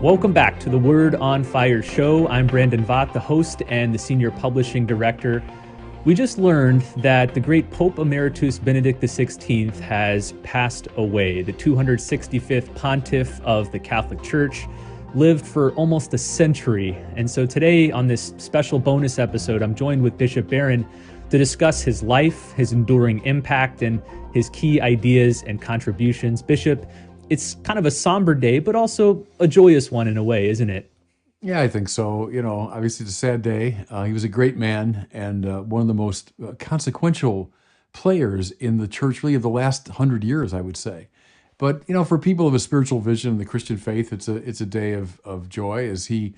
Welcome back to the Word on Fire show. I'm Brandon Vaught, the host and the senior publishing director. We just learned that the great Pope Emeritus Benedict XVI has passed away. The 265th pontiff of the Catholic Church lived for almost a century. And so today on this special bonus episode, I'm joined with Bishop Barron to discuss his life, his enduring impact, and his key ideas and contributions. Bishop, it's kind of a somber day, but also a joyous one in a way, isn't it? Yeah, I think so. Obviously it's a sad day. He was a great man and one of the most consequential players in the church, really, of the last 100 years, I would say. But, for people of a spiritual vision and the Christian faith, it's a day of joy as he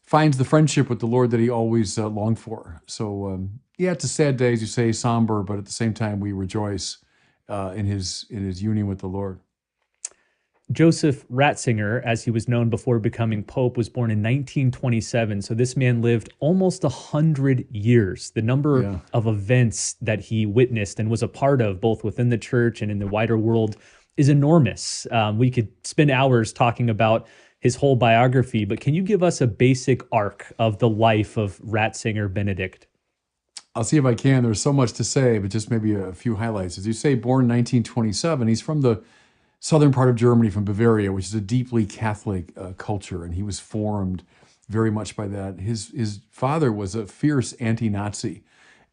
finds the friendship with the Lord that he always longed for. So, it's a sad day, as you say, somber, but at the same time, we rejoice in his union with the Lord. Joseph Ratzinger, as he was known before becoming Pope, was born in 1927. So this man lived almost 100 years. The number of events that he witnessed and was a part of, both within the church and in the wider world, is enormous. We could spend hours talking about his whole biography, but can you give us a basic arc of the life of Ratzinger Benedict? I'll see if I can. There's so much to say, but just maybe a few highlights. As you say, born in 1927, he's from the southern part of Germany, from Bavaria, which is a deeply Catholic culture, and he was formed very much by that. His father was a fierce anti-Nazi,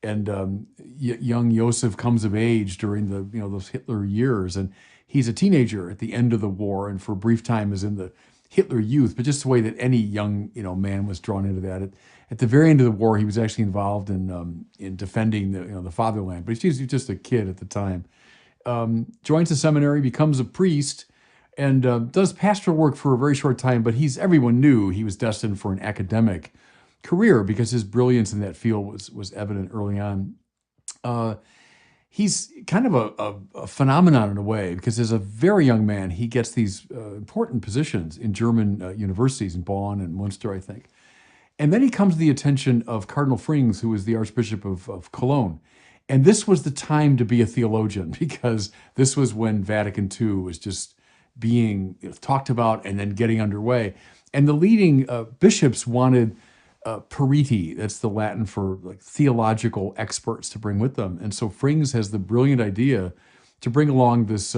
and young Joseph comes of age during those Hitler years, and he's a teenager at the end of the war, and for a brief time is in the Hitler Youth, but just the way that any young man was drawn into that. At the very end of the war, he was actually involved in defending the fatherland, but he was just a kid at the time. Joins the seminary, becomes a priest, and does pastoral work for a very short time, but everyone knew he was destined for an academic career because his brilliance in that field was evident early on. He's kind of a phenomenon in a way, because as a very young man, he gets these important positions in German universities in Bonn and Munster, I think. And then he comes to the attention of Cardinal Frings, who was the Archbishop of Cologne. And this was the time to be a theologian, because this was when Vatican II was just being talked about and then getting underway. And the leading bishops wanted periti, that's the Latin for theological experts, to bring with them. And so Frings has the brilliant idea to bring along this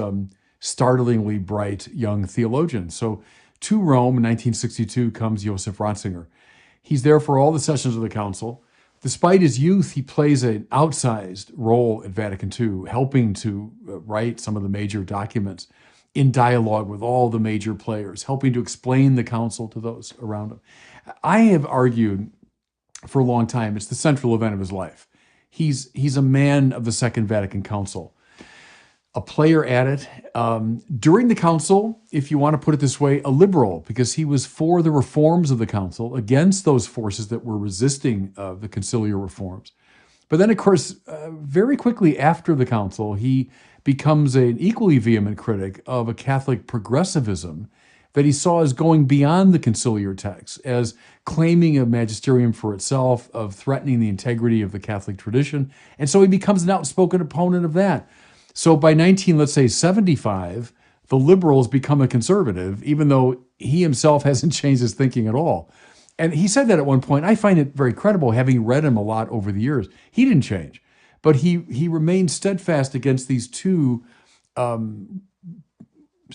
startlingly bright young theologian. So to Rome in 1962 comes Joseph Ratzinger. He's there for all the sessions of the council. Despite his youth, he plays an outsized role at Vatican II, helping to write some of the major documents in dialogue with all the major players, helping to explain the council to those around him. I have argued for a long time it's the central event of his life. He's a man of the Second Vatican Council, a player at it. During the council, if you want to put it this way, a liberal, because he was for the reforms of the council, against those forces that were resisting the conciliar reforms. But then, of course, very quickly after the council, he becomes an equally vehement critic of a Catholic progressivism that he saw as going beyond the conciliar texts, as claiming a magisterium for itself, of threatening the integrity of the Catholic tradition. And so he becomes an outspoken opponent of that. So by 1975, the liberals become a conservative, even though he himself hasn't changed his thinking at all. And he said that at one point. I find it very credible, having read him a lot over the years. He didn't change, but he remained steadfast against these two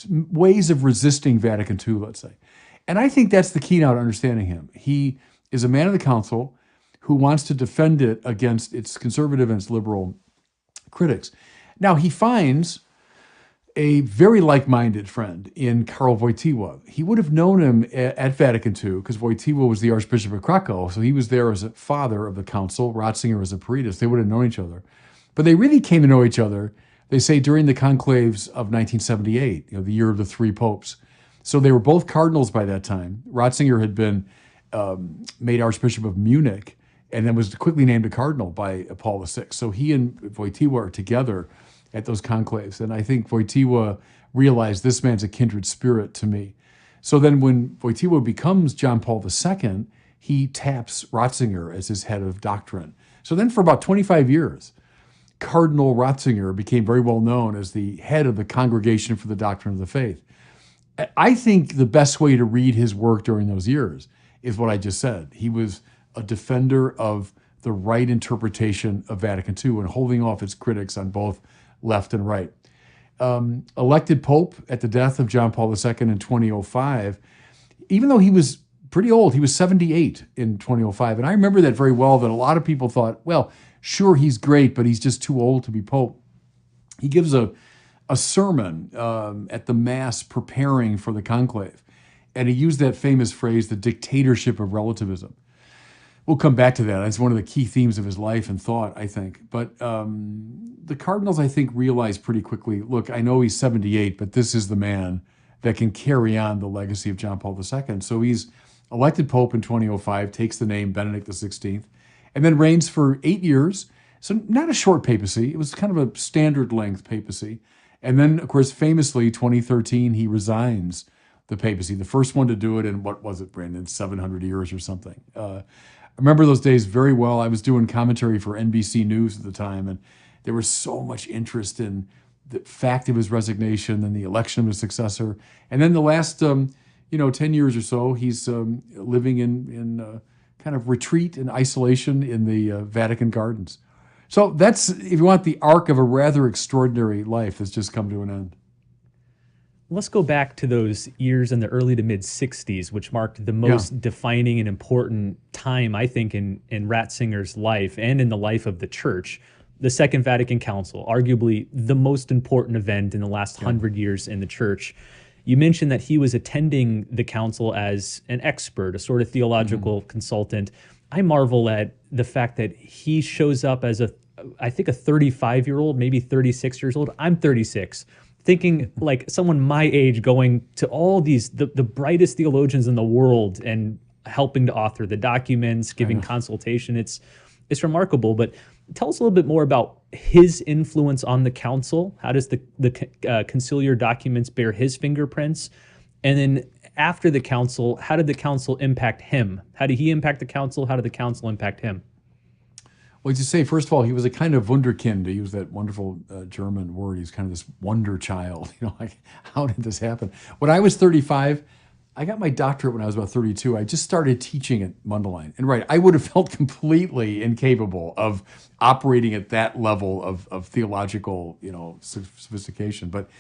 ways of resisting Vatican II, let's say. And I think that's the key now to understanding him. He is a man of the council who wants to defend it against its conservative and its liberal critics. Now, he finds a very like-minded friend in Karl Wojtyła. He would have known him at Vatican II, because Wojtyła was the Archbishop of Krakow, so he was there as a father of the council, Ratzinger as a peritus. They would have known each other. But they really came to know each other, they say, during the conclaves of 1978, the year of the three popes. So they were both cardinals by that time. Ratzinger had been made Archbishop of Munich, and then was quickly named a cardinal by Paul VI. So he and Wojtyła are together at those conclaves. And I think Wojtyła realized, this man's a kindred spirit to me. So then when Wojtyła becomes John Paul II, he taps Ratzinger as his head of doctrine. So then for about 25 years, Cardinal Ratzinger became very well known as the head of the Congregation for the Doctrine of the Faith. I think the best way to read his work during those years is what I just said. He was a defender of the right interpretation of Vatican II and holding off its critics on both left and right. Elected Pope at the death of John Paul II in 2005, even though he was pretty old, he was 78 in 2005. And I remember that very well, that a lot of people thought, well, sure, he's great, but he's just too old to be Pope. He gives a sermon at the Mass preparing for the conclave. And he used that famous phrase, the dictatorship of relativism. We'll come back to that. It's one of the key themes of his life and thought, I think. But the cardinals, I think, realized pretty quickly, look, I know he's 78, but this is the man that can carry on the legacy of John Paul II. So he's elected Pope in 2005, takes the name Benedict XVI, and then reigns for 8 years. So not a short papacy. It was kind of a standard length papacy. And then, of course, famously, 2013, he resigns the papacy. The first one to do it in, what was it, Brandon, 700 years or something. I remember those days very well. I was doing commentary for NBC News at the time, and there was so much interest in the fact of his resignation and the election of his successor. And then the last, 10 years or so, he's living in kind of retreat and isolation in the Vatican gardens. So that's, if you want, the arc of a rather extraordinary life that's just come to an end. Let's go back to those years in the early to mid 60s, which marked the most defining and important time, I think, in Ratzinger's life and in the life of the church. The Second Vatican Council, arguably the most important event in the last 100 years in the church. You mentioned that he was attending the council as an expert, a sort of theological consultant. I marvel at the fact that he shows up as I think a 35-year-old, maybe 36 years old. I'm 36. Thinking like someone my age, going to all these, the brightest theologians in the world and helping to author the documents, giving consultation. It's remarkable. But tell us a little bit more about his influence on the council. How does the conciliar documents bear his fingerprints? And then after the council, how did the council impact him? How did he impact the council? How did the council impact him? Well, to say, first of all, he was a kind of wunderkind, to use that wonderful German word. He's kind of this wonder child. Like, how did this happen? When I was 35, I got my doctorate when I was about 32. I just started teaching at Mundelein. And I would have felt completely incapable of operating at that level of theological, sophistication. But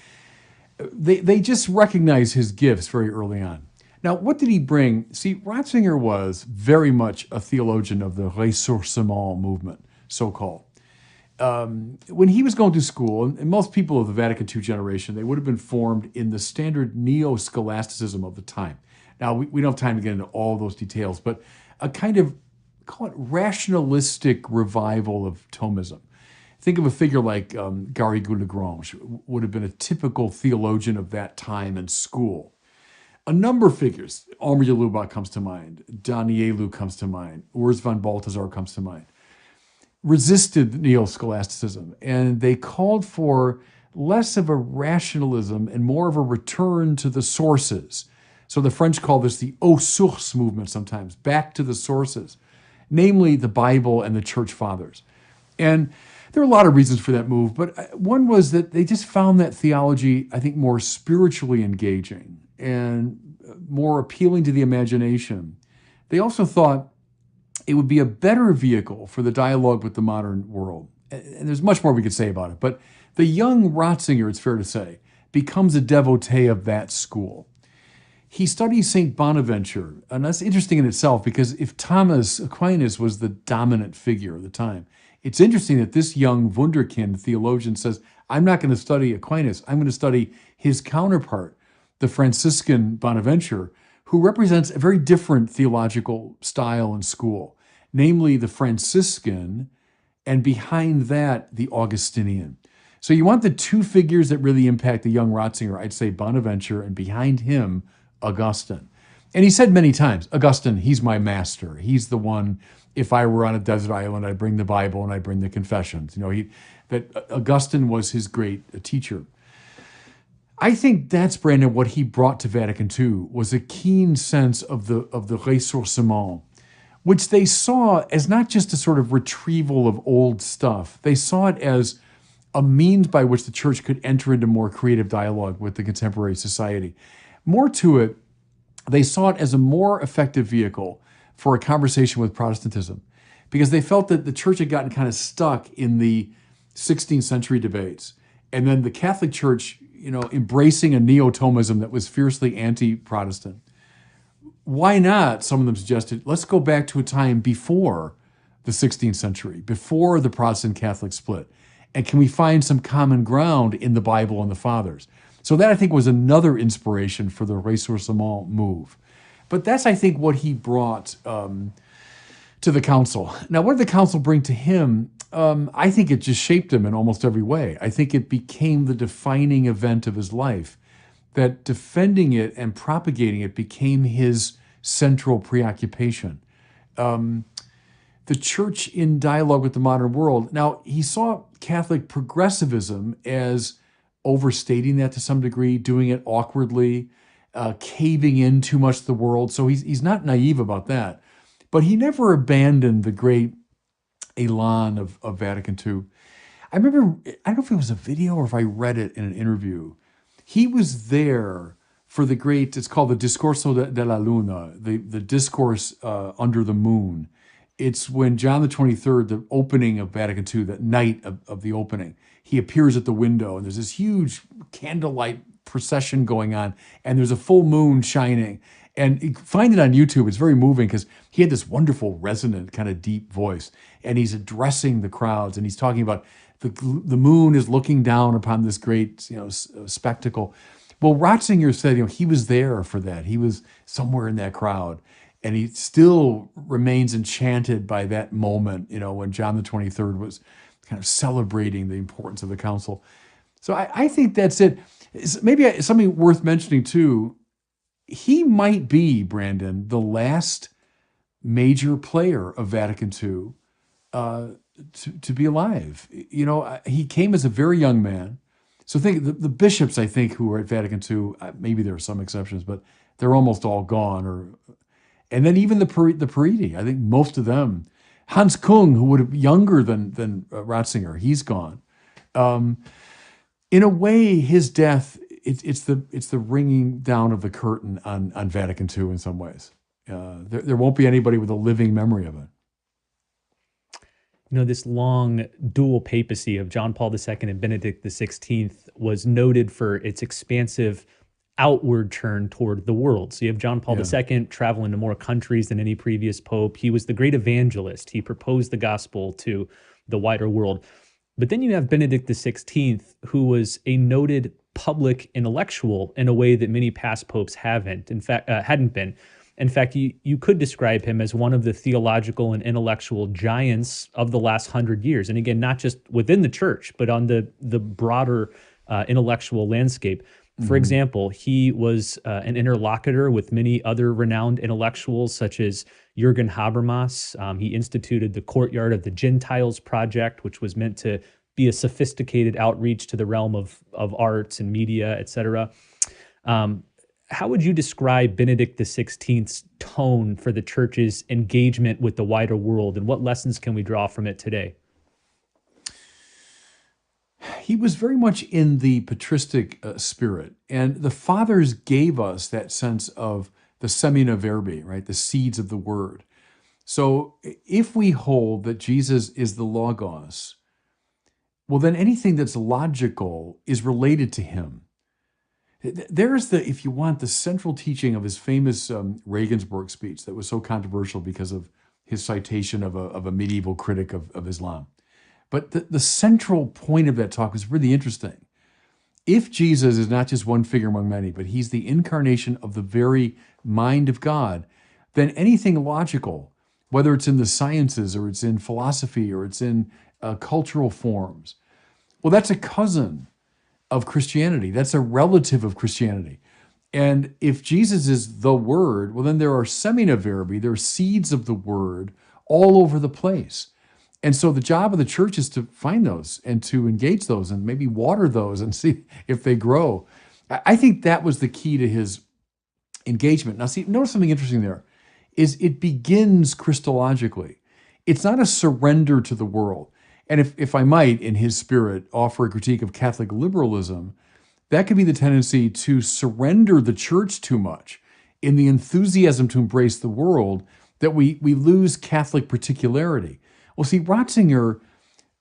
they just recognized his gifts very early on. Now, what did he bring? See, Ratzinger was very much a theologian of the ressourcement movement, so-called. When he was going to school, and most people of the Vatican II generation, they would have been formed in the standard neo-scholasticism of the time. Now, we don't have time to get into all those details, but a kind of, call it rationalistic revival of Thomism. Think of a figure like Garrigou-Lagrange, would have been a typical theologian of that time in school. A number of figures, Omer Lubach comes to mind, Danielu comes to mind, Urs von Balthasar comes to mind, resisted neo-scholasticism, and they called for less of a rationalism and more of a return to the sources. So the French call this the aux sources movement sometimes, back to the sources, namely the Bible and the Church Fathers. And there are a lot of reasons for that move, but one was that they just found that theology, I think, more spiritually engaging and more appealing to the imagination. They also thought it would be a better vehicle for the dialogue with the modern world. And there's much more we could say about it, but the young Ratzinger, it's fair to say, becomes a devotee of that school. He studies St. Bonaventure, and that's interesting in itself, because if Thomas Aquinas was the dominant figure of the time, it's interesting that this young wunderkind theologian says, I'm not going to study Aquinas, I'm going to study his counterpart, the Franciscan Bonaventure, who represents a very different theological style and school, namely the Franciscan, and behind that, the Augustinian. So you want the two figures that really impact the young Ratzinger, I'd say Bonaventure, and behind him, Augustine. And he said many times, Augustine, he's my master. He's the one, if I were on a desert island, I'd bring the Bible and I'd bring the confessions. That Augustine was his great teacher. I think that's, Brandon, what he brought to Vatican II was a keen sense of the ressourcement, which they saw as not just a sort of retrieval of old stuff. They saw it as a means by which the church could enter into more creative dialogue with the contemporary society. More to it, they saw it as a more effective vehicle for a conversation with Protestantism because they felt that the church had gotten kind of stuck in the 16th century debates. And then the Catholic Church, embracing a neo-Thomism that was fiercely anti-Protestant. Why not, some of them suggested, let's go back to a time before the 16th century, before the Protestant Catholic split. And can we find some common ground in the Bible and the Fathers? So that, I think, was another inspiration for the ressourcement move. But that's, I think, what he brought to the council. Now, what did the council bring to him? I think it just shaped him in almost every way. I think it became the defining event of his life, that defending it and propagating it became his central preoccupation. The church in dialogue with the modern world. Now, he saw Catholic progressivism as overstating that to some degree, doing it awkwardly, caving in too much to the world. So he's not naive about that. But he never abandoned the great elan of Vatican II. I remember, I don't know if it was a video or if I read it in an interview. He was there for the great, it's called the Discorso della Luna, the discourse under the moon. It's when John the 23rd, the opening of Vatican II, that night of the opening, he appears at the window and there's this huge candlelight procession going on and there's a full moon shining. And you find it on YouTube. It's very moving because he had this wonderful, resonant, kind of deep voice. And he's addressing the crowds and he's talking about the moon is looking down upon this great, spectacle. Well, Ratzinger said, he was there for that. He was somewhere in that crowd. And he still remains enchanted by that moment, when John the 23rd was kind of celebrating the importance of the council. So I think that's it. Maybe something worth mentioning too, he might be, Brandon, the last major player of Vatican II to be alive. He came as a very young man. So think the bishops, I think, who were at Vatican II, maybe there are some exceptions, but they're almost all gone. And then even the Paridi, I think most of them. Hans Kung, who would have younger than Ratzinger, he's gone. In a way, his death, it's the ringing down of the curtain on Vatican II in some ways. There won't be anybody with a living memory of it. This long dual papacy of John Paul II and Benedict XVI was noted for its expansive outward turn toward the world. So you have John Paul II traveling to more countries than any previous pope. He was the great evangelist. He proposed the gospel to the wider world. But then you have Benedict XVI, who was a noted public intellectual in a way that many past popes hadn't been. In fact, you could describe him as one of the theological and intellectual giants of the last 100 years. And again, not just within the church, but on the broader intellectual landscape. For example, he was an interlocutor with many other renowned intellectuals, such as Jürgen Habermas. He instituted the Courtyard of the Gentiles project, which was meant to be a sophisticated outreach to the realm of arts and media, et cetera. How would you describe Benedict XVI's tone for the church's engagement with the wider world, and what lessons can we draw from it today? He was very much in the patristic spirit, and the fathers gave us that sense of the semina verbi, right? The seeds of the word. So if we hold that Jesus is the Logos, well, then anything that's logical is related to him. There's if you want, the central teaching of his famous Regensburg speech that was so controversial because of his citation of a medieval critic of Islam. But the central point of that talk was really interesting. If Jesus is not just one figure among many, but he's the incarnation of the very mind of God, then anything logical, whether it's in the sciences or it's in philosophy or it's in cultural forms, well, that's a cousin of Christianity. That's a relative of Christianity. And if Jesus is the Word, well, then there are semina verbi, there are seeds of the Word all over the place. And so the job of the church is to find those and to engage those and maybe water those and see if they grow. I think that was the key to his engagement. Now, see, notice something interesting there, is it begins Christologically. It's not a surrender to the world. And if I might, in his spirit, offer a critique of Catholic liberalism, that could be the tendency to surrender the church too much in the enthusiasm to embrace the world, that we lose Catholic particularity. Well, see, Ratzinger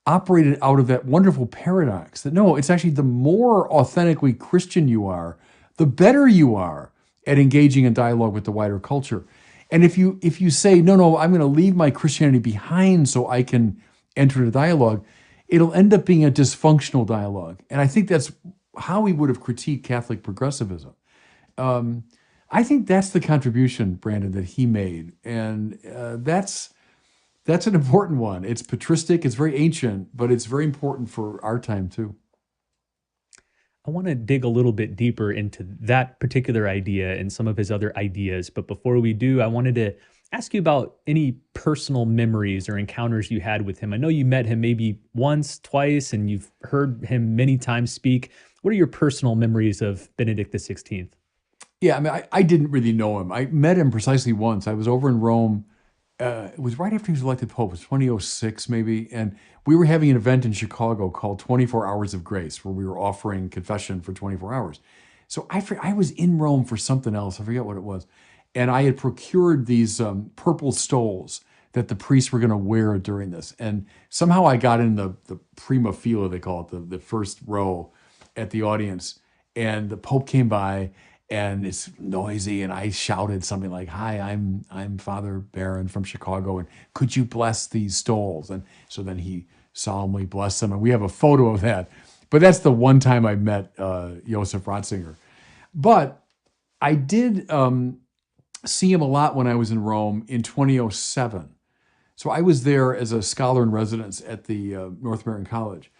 operated out of that wonderful paradox that no, it's actually the more authentically Christian you are, the better you are at engaging in dialogue with the wider culture. And if you say, no, I'm going to leave my Christianity behind so I can enter into dialogue, it'll end up being a dysfunctional dialogue. And I think that's how we would have critiqued Catholic progressivism. I think that's the contribution, Brandon, that he made. And that's an important one. It's patristic, it's very ancient, but it's very important for our time too. I want to dig a little bit deeper into that particular idea and some of his other ideas. But before we do, I wanted to ask you about any personal memories or encounters you had with him. I know you met him maybe once, twice, and you've heard him many times speak. What are your personal memories of Benedict XVI? Yeah, I mean, I didn't really know him. I met him precisely once. I was over in Rome. It was right after he was elected Pope. It was 2006 maybe. And we were having an event in Chicago called 24 Hours of Grace, where we were offering confession for 24 hours. So I was in Rome for something else. I forget what it was. And I had procured these purple stoles that the priests were going to wear during this. And somehow I got in the prima fila, they call it, the first row at the audience. And the Pope came by, and it's noisy, and I shouted something like, "Hi, I'm Father Barron from Chicago, and could you bless these stoles?" And so then he solemnly blessed them, and we have a photo of that. But that's the one time I met Josef Ratzinger. But I did see him a lot when I was in Rome in 2007. So I was there as a scholar in residence at the North American College.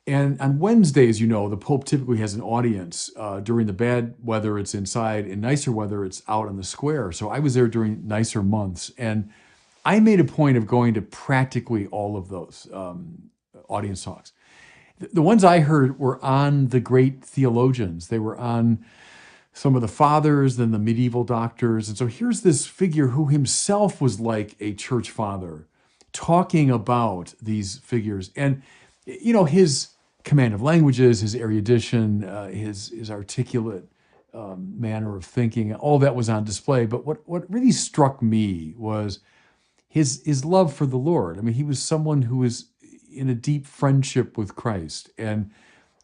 And on Wednesdays, you know, the Pope typically has an audience. During the bad weather, it's inside. In nicer weather, it's out on the square. So I was there during nicer months. And I made a point of going to practically all of those audience talks. The ones I heard were on the great theologians. They were on some of the fathers, then the medieval doctors. And so here's this figure who himself was like a church father, talking about these figures. And, you know, his command of languages, his erudition, his articulate manner of thinking, all that was on display. But what really struck me was his love for the Lord. I mean, he was someone who was in a deep friendship with Christ. And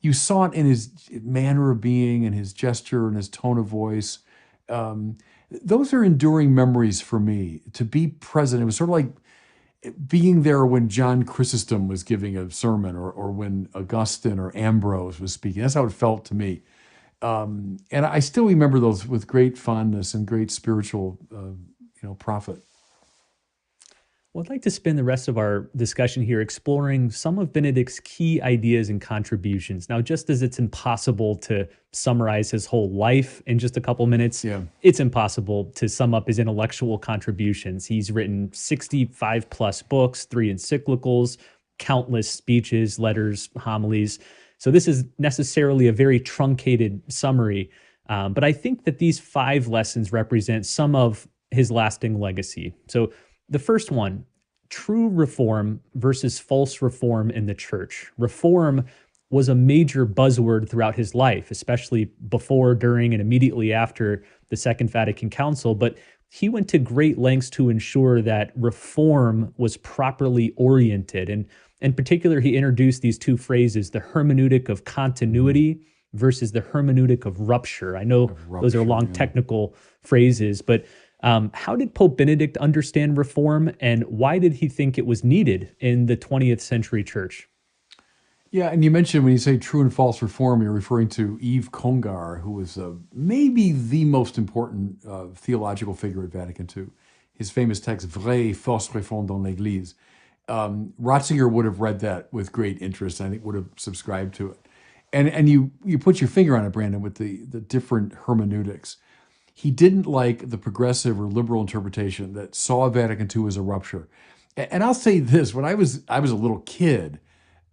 you saw it in his manner of being and his gesture and his tone of voice. Those are enduring memories for me. To be present, it was sort of like being there when John Chrysostom was giving a sermon, or when Augustine or Ambrose was speaking. That's how it felt to me. And I still remember those with great fondness and great spiritual profit. Well, I'd like to spend the rest of our discussion here exploring some of Benedict's key ideas and contributions. Now, just as it's impossible to summarize his whole life in just a couple minutes, it's impossible to sum up his intellectual contributions. He's written 65 plus books, 3 encyclicals, countless speeches, letters, homilies. So this is necessarily a very truncated summary, but I think that these 5 lessons represent some of his lasting legacy. So the first one, true reform versus false reform in the church. Reform was a major buzzword throughout his life, especially before, during, and immediately after the Second Vatican Council. But he went to great lengths to ensure that reform was properly oriented. And in particular, he introduced these 2 phrases, the hermeneutic of continuity versus the hermeneutic of rupture. I know those are long technical phrases, but how did Pope Benedict understand reform, and why did he think it was needed in the 20th century church? Yeah, and you mentioned when you say true and false reform, you're referring to Yves Congar, who was maybe the most important theological figure at Vatican II. His famous text, Vraie et fausse réforme dans l'Église. Ratzinger would have read that with great interest. I think would have subscribed to it. And you put your finger on it, Brandon, with the different hermeneutics. He didn't like the progressive or liberal interpretation that saw Vatican II as a rupture. And I'll say this, when I was a little kid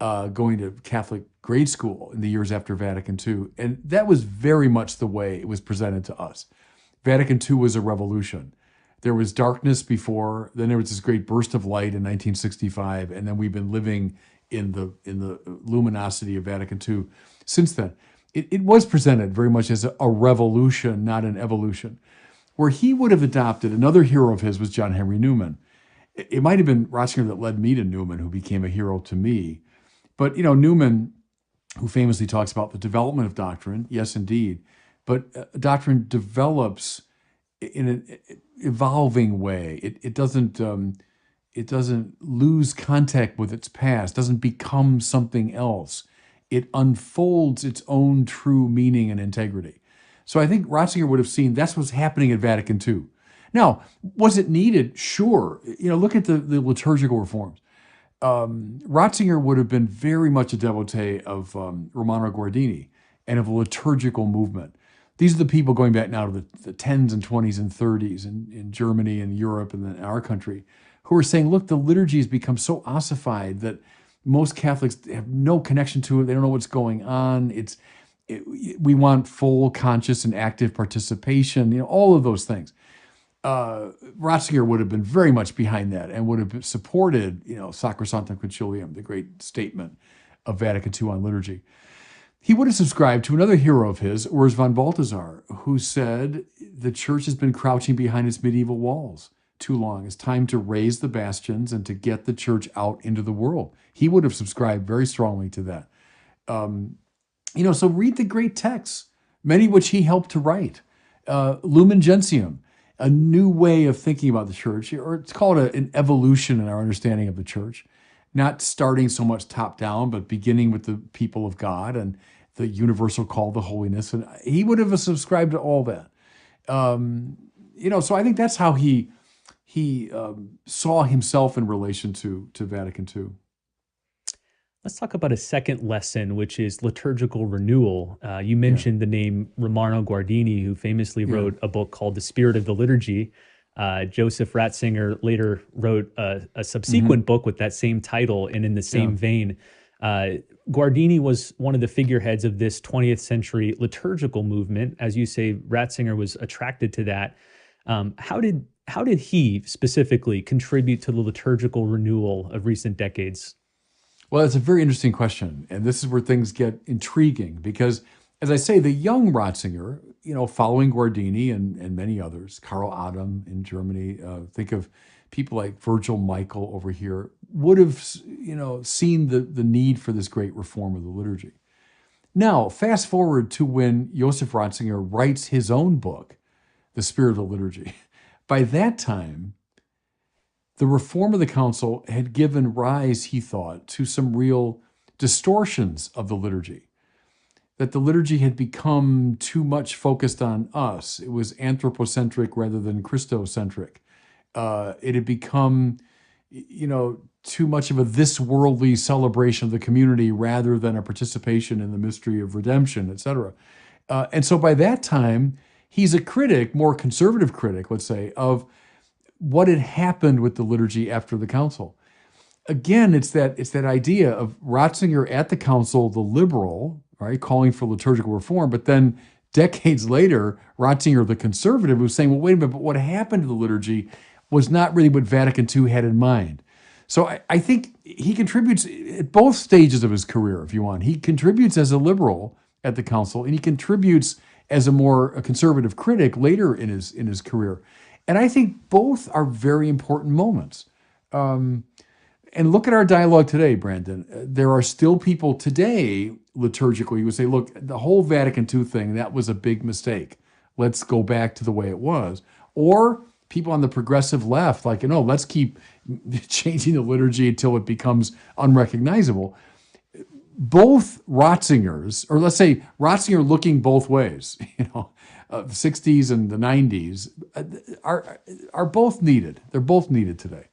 going to Catholic grade school in the years after Vatican II, and that was very much the way it was presented to us. Vatican II was a revolution. There was darkness before, then there was this great burst of light in 1965, and then we've been living in the luminosity of Vatican II since then. it was presented very much as a revolution, not an evolution. Where he would have adopted, another hero of his was John Henry Newman. It might have been Ratzinger that led me to Newman, who became a hero to me. But, Newman, who famously talks about the development of doctrine, yes, indeed, but doctrine develops in an evolving way. It doesn't lose contact with its past, doesn't become something else. It unfolds its own true meaning and integrity. So I think Ratzinger would have seen that's what's happening at Vatican II. Now, was it needed? Sure. Look at the liturgical reforms. Ratzinger would have been very much a devotee of Romano Guardini and of a liturgical movement. These are the people going back now to the 10s and 20s and 30s in Germany and Europe and then our country, who are saying, look, the liturgy has become so ossified that most Catholics have no connection to it. They don't know what's going on. We want full, conscious, and active participation, all of those things. Ratzinger would have been very much behind that and would have supported, Sacrosanctum Concilium, the great statement of Vatican II on liturgy. He would have subscribed to another hero of his, Urs von Balthasar, who said the church has been crouching behind its medieval walls too long. It's time to raise the bastions and to get the church out into the world. He would have subscribed very strongly to that. So read the great texts, many which he helped to write. Lumen Gentium, a new way of thinking about the church, or it's called an evolution in our understanding of the church, not starting so much top down, but beginning with the people of God and the universal call to holiness. And he would have subscribed to all that. So I think that's how he saw himself in relation to Vatican II. Let's talk about a second lesson, which is liturgical renewal. You mentioned the name Romano Guardini, who famously wrote a book called The Spirit of the Liturgy. Joseph Ratzinger later wrote a subsequent book with that same title and in the same vein. Guardini was one of the figureheads of this 20th century liturgical movement. As you say, Ratzinger was attracted to that. How did he specifically contribute to the liturgical renewal of recent decades? Well, it's a very interesting question. And this is where things get intriguing because, as I say, the young Ratzinger, following Guardini and many others, Karl Adam in Germany, think of people like Virgil Michael over here, would have, seen the need for this great reform of the liturgy. Now, fast forward to when Joseph Ratzinger writes his own book, The Spirit of the Liturgy. By that time, the reform of the council had given rise, he thought, to some real distortions of the liturgy. That the liturgy had become too much focused on us. It was anthropocentric rather than Christocentric. It had become, too much of a this-worldly celebration of the community rather than a participation in the mystery of redemption, etc. And so by that time, he's a critic, more conservative critic, let's say, of what had happened with the liturgy after the council. Again, it's that idea of Ratzinger at the council, the liberal, right, calling for liturgical reform, but then decades later, Ratzinger, the conservative, was saying, well, wait a minute, but what happened to the liturgy was not really what Vatican II had in mind. So I think he contributes at both stages of his career, if you want. He contributes as a liberal at the council, and he contributes as a more conservative critic later in his career. And I think both are very important moments. And look at our dialogue today, Brandon. There are still people today, liturgically, who say, look, the whole Vatican II thing, that was a big mistake. Let's go back to the way it was. Or people on the progressive left, like, let's keep changing the liturgy until it becomes unrecognizable. Both Ratzingers, or let's say Ratzinger looking both ways, the 60s and the 90s, are both needed. They're both needed today.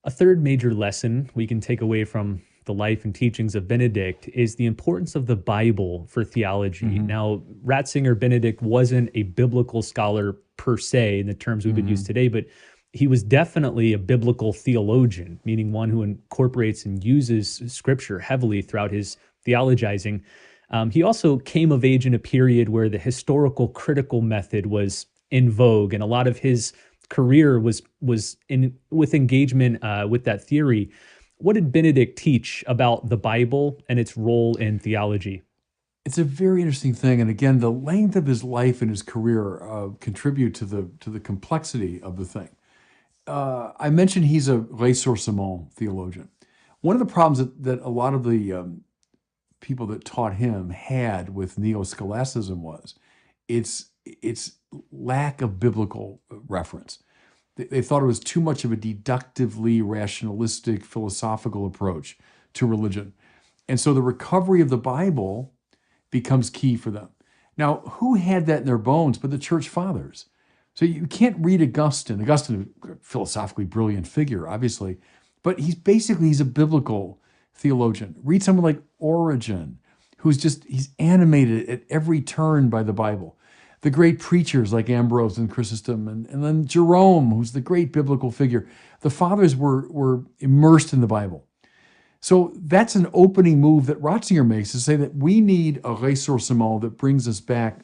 A third major lesson we can take away from the life and teachings of Benedict is the importance of the Bible for theology. Mm-hmm. Now, Ratzinger Benedict wasn't a biblical scholar per se in the terms we would use today, but he was definitely a biblical theologian, meaning one who incorporates and uses scripture heavily throughout his theologizing. He also came of age in a period where the historical critical method was in vogue, and a lot of his career was with engagement with that theory. what did Benedict teach about the Bible and its role in theology? It's a very interesting thing, and again, the length of his life and his career contribute to the complexity of the thing. I mentioned he's a ressourcement theologian. One of the problems that a lot of the people that taught him had with neo-scholasticism was its lack of biblical reference. They thought it was too much of a deductively rationalistic philosophical approach to religion. And so the recovery of the Bible becomes key for them. Now, who had that in their bones but the church fathers? So you can't read Augustine. Augustine, a philosophically brilliant figure, obviously, but he's a biblical theologian. Read someone like Origen, he's animated at every turn by the Bible. The great preachers like Ambrose and Chrysostom, and then Jerome, who's the great biblical figure. The fathers were immersed in the Bible. So that's an opening move that Ratzinger makes, to say that we need a ressourcement that brings us back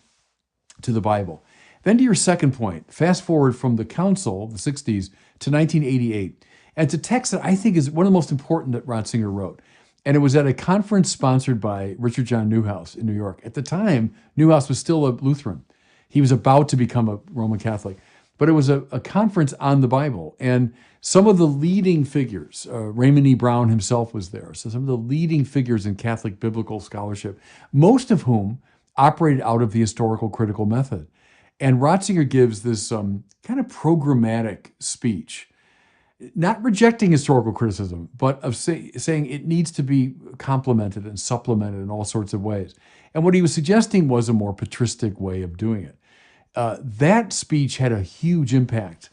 to the Bible. Then to your second point, fast forward from the Council, the 60s, to 1988. And it's a text that I think is one of the most important that Ratzinger wrote. And it was at a conference sponsored by Richard John Neuhaus in New York. At the time, Neuhaus was still a Lutheran. He was about to become a Roman Catholic. But it was a conference on the Bible. And some of the leading figures, Raymond E. Brown himself was there. So some of the leading figures in Catholic biblical scholarship, most of whom operated out of the historical critical method. And Ratzinger gives this kind of programmatic speech, not rejecting historical criticism, but of saying it needs to be complemented and supplemented in all sorts of ways. And what he was suggesting was a more patristic way of doing it. That speech had a huge impact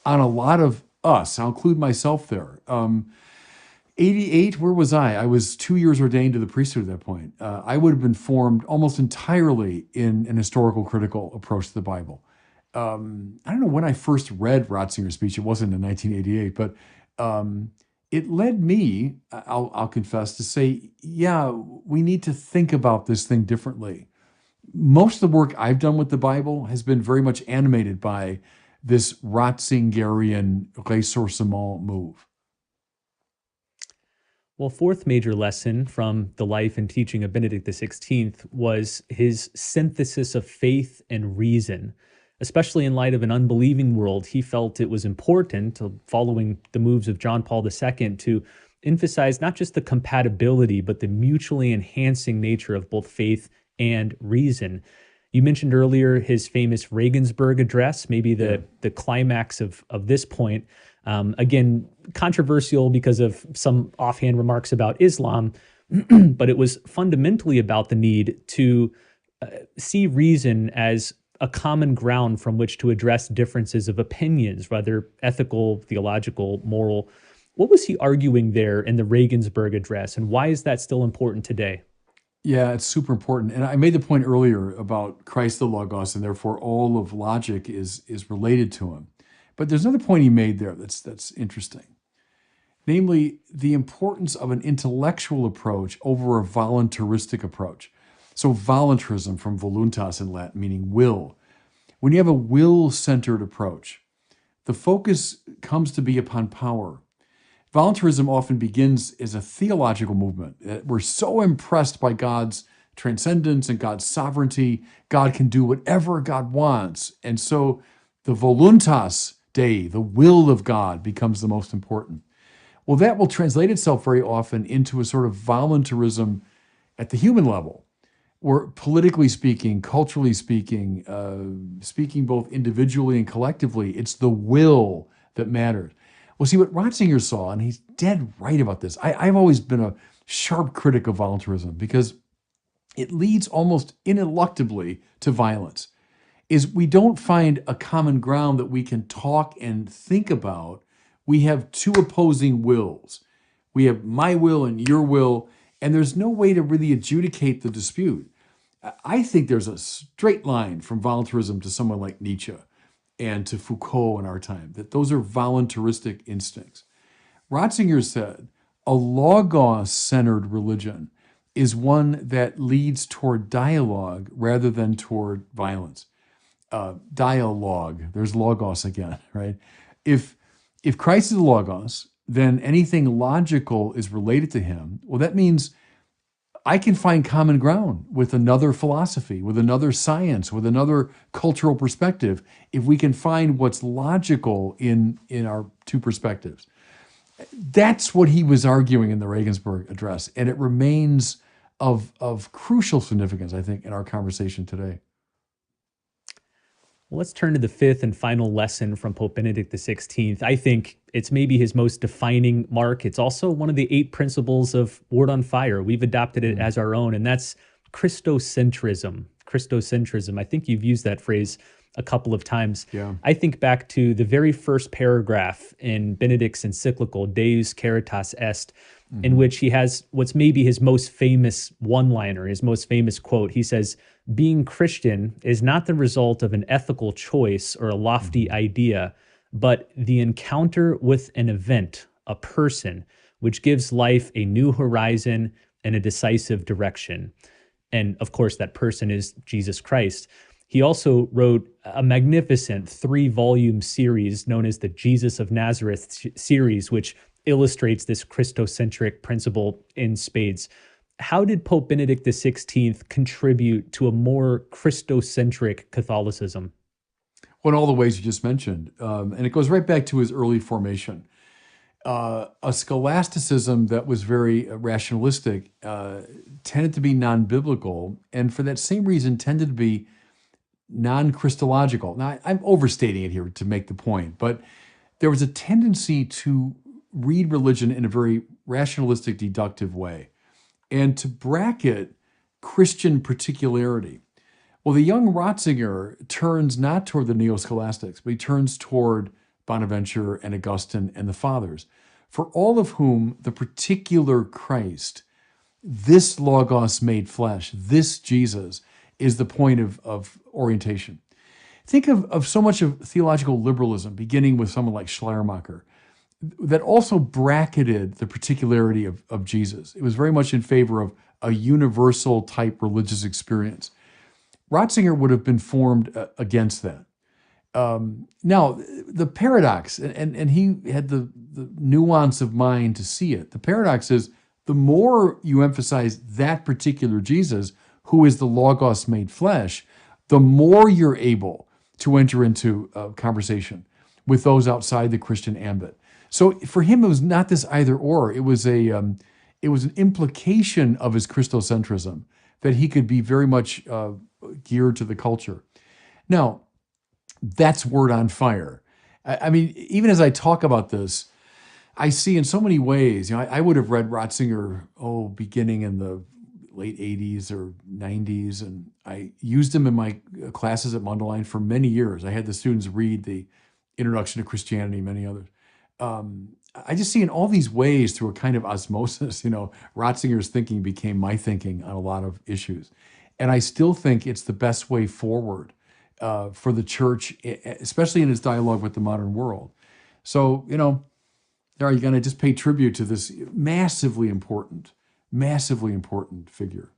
on a lot of us. I'll include myself there. 88, where was I? I was 2 years ordained to the priesthood at that point. I would have been formed almost entirely in an historical critical approach to the Bible. I don't know when I first read Ratzinger's speech. It wasn't in 1988, but it led me, I'll confess, to say, yeah, we need to think about this thing differently. Most of the work I've done with the Bible has been very much animated by this Ratzingerian ressourcement move. Well, fourth major lesson from the life and teaching of Benedict XVI was his synthesis of faith and reason. Especially in light of an unbelieving world, he felt it was important, following the moves of John Paul II, to emphasize not just the compatibility, but the mutually enhancing nature of both faith and reason. You mentioned earlier his famous Regensburg address, maybe the climax of this point. Again, controversial because of some offhand remarks about Islam, but it was fundamentally about the need to see reason as a common ground from which to address differences of opinions, whether ethical, theological, moral. What was he arguing there in the Regensburg address, and why is that still important today? Yeah, it's super important. And I made the point earlier about Christ the Logos, and therefore all of logic is related to him. But there's another point he made there that's interesting. Namely, the importance of an intellectual approach over a voluntaristic approach. So voluntarism, from voluntas in Latin, meaning will. When you have a will-centered approach, the focus comes to be upon power. Voluntarism often begins as a theological movement. We're so impressed by God's transcendence and God's sovereignty. God can do whatever God wants. And so the voluntas Dei, the will of God, becomes the most important. Well, that will translate itself very often into a sort of voluntarism at the human level, where politically speaking, culturally speaking, speaking both individually and collectively, it's the will that matters. Well, see, what Ratzinger saw, and he's dead right about this, I've always been a sharp critic of voluntarism because it leads almost ineluctably to violence, is we don't find a common ground that we can talk and think about. We have two opposing wills. We have my will and your will, and there's no way to really adjudicate the dispute. I think there's a straight line from voluntarism to someone like Nietzsche and to Foucault in our time, that those are voluntaristic instincts. Ratzinger said, a logos-centered religion is one that leads toward dialogue rather than toward violence. Dialogue, there's logos again, right? If Christ is the logos, then anything logical is related to him. Well, that means I can find common ground with another philosophy, with another science, with another cultural perspective, if we can find what's logical in our two perspectives. That's what he was arguing in the Regensburg Address, and it remains of crucial significance, I think, in our conversation today. Well, let's turn to the fifth and final lesson from Pope Benedict XVI. I think it's maybe his most defining mark. It's also one of the 8 principles of Word on Fire. We've adopted it as our own, and that's Christocentrism. Christocentrism. I think you've used that phrase a couple of times. Yeah. I think back to the very first paragraph in Benedict's encyclical, Deus Caritas Est, in which he has what's maybe his most famous one-liner, his most famous quote. He says, "Being Christian is not the result of an ethical choice or a lofty idea, but the encounter with an event, a person, which gives life a new horizon and a decisive direction." And of course, that person is Jesus Christ. He also wrote a magnificent 3-volume series known as the Jesus of Nazareth series, which illustrates this Christocentric principle in spades. How did Pope Benedict XVI contribute to a more Christocentric Catholicism? Well, in all the ways you just mentioned. And it goes right back to his early formation. A scholasticism that was very rationalistic tended to be non-biblical, and for that same reason tended to be non-Christological. Now, I'm overstating it here to make the point, but there was a tendency to read religion in a very rationalistic, deductive way, and to bracket Christian particularity. Well, the young Ratzinger turns not toward the neo-scholastics, but he turns toward Bonaventure and Augustine and the Fathers, for all of whom the particular Christ, this Logos made flesh, this Jesus, is the point of orientation. Think of so much of theological liberalism, beginning with someone like Schleiermacher, that also bracketed the particularity of Jesus. It was very much in favor of a universal type religious experience. Ratzinger would have been formed against that. Now, the paradox, and he had the nuance of mind to see it. The paradox is the more you emphasize that particular Jesus, who is the Logos made flesh, the more you're able to enter into a conversation with those outside the Christian ambit. So for him, it was not this either or. It was an implication of his Christocentrism that he could be very much geared to the culture. Now, that's Word on Fire. I mean, even as I talk about this, I see in so many ways, I would have read Ratzinger, beginning in the late 80s or 90s, and I used him in my classes at Mundelein for many years. I had the students read the Introduction to Christianity, many others. I just see in all these ways, through a kind of osmosis, Ratzinger's thinking became my thinking on a lot of issues. And I still think it's the best way forward for the church, especially in its dialogue with the modern world. So, are you going to just pay tribute to this massively important figure?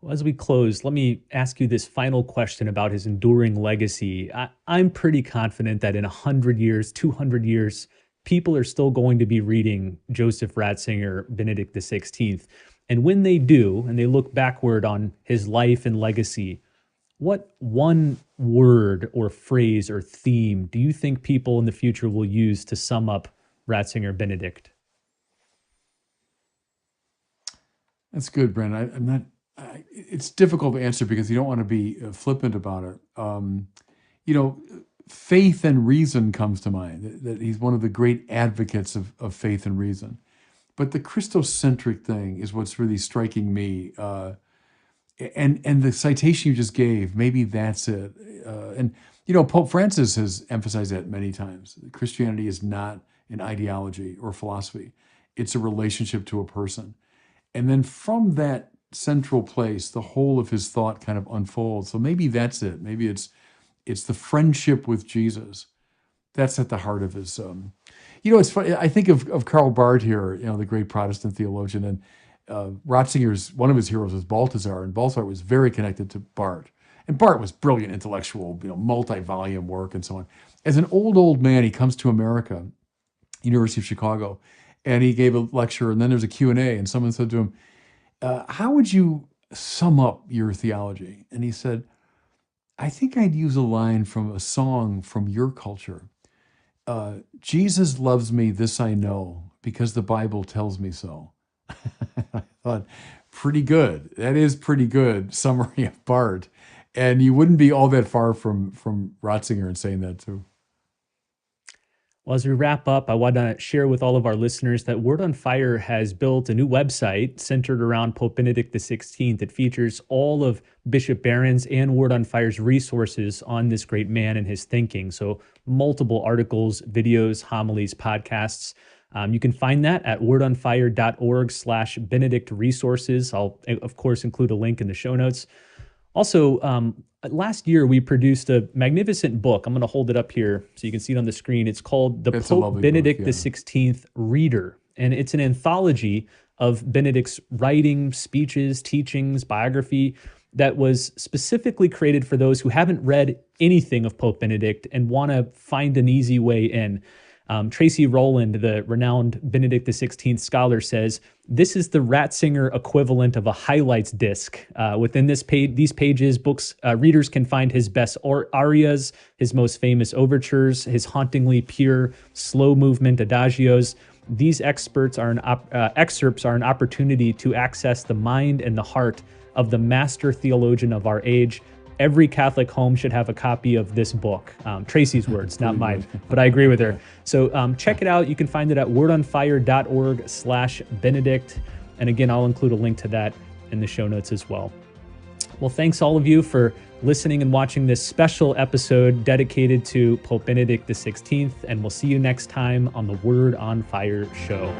Well, as we close, let me ask you this final question about his enduring legacy. I'm pretty confident that in 100 years, 200 years, people are still going to be reading Joseph Ratzinger, Benedict XVI. And when they do, and they look backward on his life and legacy, what one word or phrase or theme do you think people in the future will use to sum up Ratzinger Benedict? That's good, Brent. It's difficult to answer because you don't want to be flippant about it. Faith and reason comes to mind, that he's one of the great advocates of faith and reason. But the Christocentric thing is what's really striking me. And the citation you just gave, maybe that's it. Pope Francis has emphasized that many times. Christianity is not an ideology or philosophy. It's a relationship to a person. And then from that central place, the whole of his thought kind of unfolds. So maybe that's it. Maybe it's the friendship with Jesus. That's at the heart of his. It's funny. I think of Karl Barth here, the great Protestant theologian, and Ratzinger's one of his heroes was Balthasar, and Balthasar was very connected to Barth. And Barth was brilliant intellectual, multi-volume work and so on. As an old man, he comes to America, University of Chicago, and he gave a lecture, and then there's a Q&A, and someone said to him, how would you sum up your theology? And he said, I think I'd use a line from a song from your culture. Jesus loves me, this I know, because the Bible tells me so. I thought, pretty good. That is pretty good summary of Bart. And you wouldn't be all that far from Ratzinger in saying that too. Well, as we wrap up, I want to share with all of our listeners that Word on Fire has built a new website centered around Pope Benedict XVI that features all of Bishop Barron's and Word on Fire's resources on this great man and his thinking. So multiple articles, videos, homilies, podcasts. You can find that at wordonfire.org/Benedict resources. I'll, of course, include a link in the show notes. Also, last year we produced a magnificent book. I'm going to hold it up here so you can see it on the screen. It's called The Pope Benedict XVI Reader, and it's an anthology of Benedict's writing, speeches, teachings, biography that was specifically created for those who haven't read anything of Pope Benedict and want to find an easy way in. Tracy Rowland, the renowned Benedict XVI scholar, says, this is the Ratzinger equivalent of a highlights disc. Within these pages, readers can find his best arias, his most famous overtures, his hauntingly pure, slow movement adagios. These excerpts are an opportunity to access the mind and the heart of the master theologian of our age. Every Catholic home should have a copy of this book. Tracy's words, not mine, but I agree with her. So check it out. You can find it at wordonfire.org/Benedict. And again, I'll include a link to that in the show notes as well. Well, thanks all of you for listening and watching this special episode dedicated to Pope Benedict XVI. And we'll see you next time on the Word on Fire show.